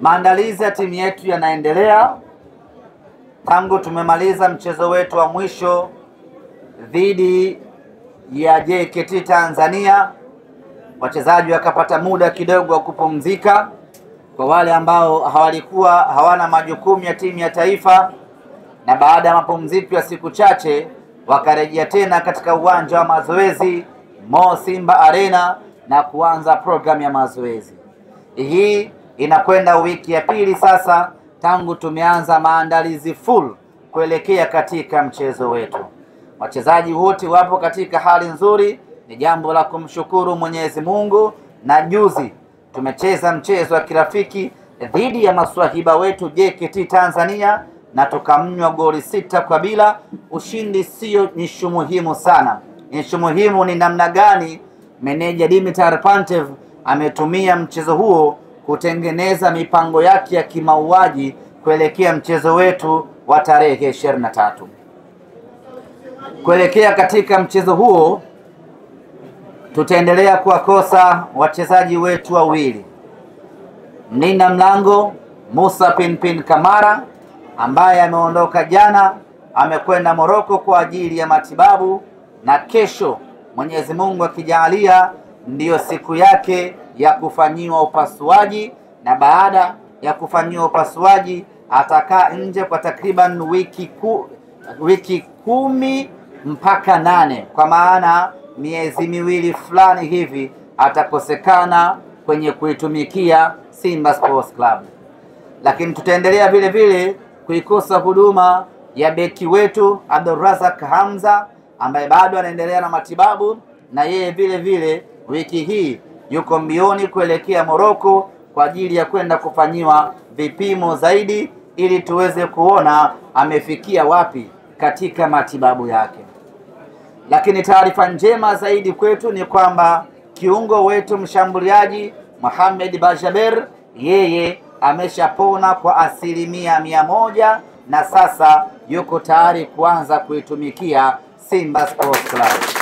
Maandalizi ya timu yetu yanaendelea tangu tumemaliza mchezo wetu wa mwisho dhidi ya JKT Tanzania. Wachezaji wakapata muda kidogo wa kupumzika kwa wale ambao hawana majukumu ya timu ya taifa, na baada ya mapumziko ya siku chache wakarejea tena katika uwanja wa mazoezi Mo Simba Arena na kuanza programu ya mazoezi. Hii inakwenda wiki ya pili sasa tangu tumeanza maandalizi full kuelekea katika mchezo wetu. Wachezaji wote wapo katika hali nzuri, ni jambo la kumshukuru Mwenyezi Mungu. Na juzi tumecheza mchezo wa kirafiki dhidi ya maswahiba wetu JKT Tanzania na tukamnywa goli 6-0. Ushindi sio nishu muhimu sana. Nishu muhimu ni namna gani meneja Dimitar Pantev ametumia mchezo huo kutengeneza mipango yake ya kimauaji kuelekea mchezo wetu wa tarehe 23. Kuelekea katika mchezo huo tutaendelea kuwakosa wachezaji wetu wawili. Mlinda mlango Musa Pinpin Kamara ambaye ameondoka jana, amekwenda Morocco kwa ajili ya matibabu, na kesho Mwenyezi Mungu akijalia ndiyo siku yake ya kufanyiwa upasuaji, na baada ya kufanyiwa upasuaji atakaa nje kwa takriban wiki 10 mpaka 8, kwa maana miezi miwili fulani hivi atakosekana kwenye kuitumikia Simba Sports Club. Lakini tutaendelea vile vile kuikosa huduma ya beki wetu Abdulrazak Hamza ambaye bado anaendelea na matibabu, na yeye vile vile wiki hii yuko mbioni kuelekea Morocco kwa ajili ya kwenda kufanyiwa vipimo zaidi ili tuweze kuona amefikia wapi katika matibabu yake. Lakini taarifa njema zaidi kwetu ni kwamba kiungo wetu mshambuliaji Mohamed Bajaber, yeye ameshapona kwa 100% na sasa yuko tayari kuanza kuitumikia Simba Sports Club.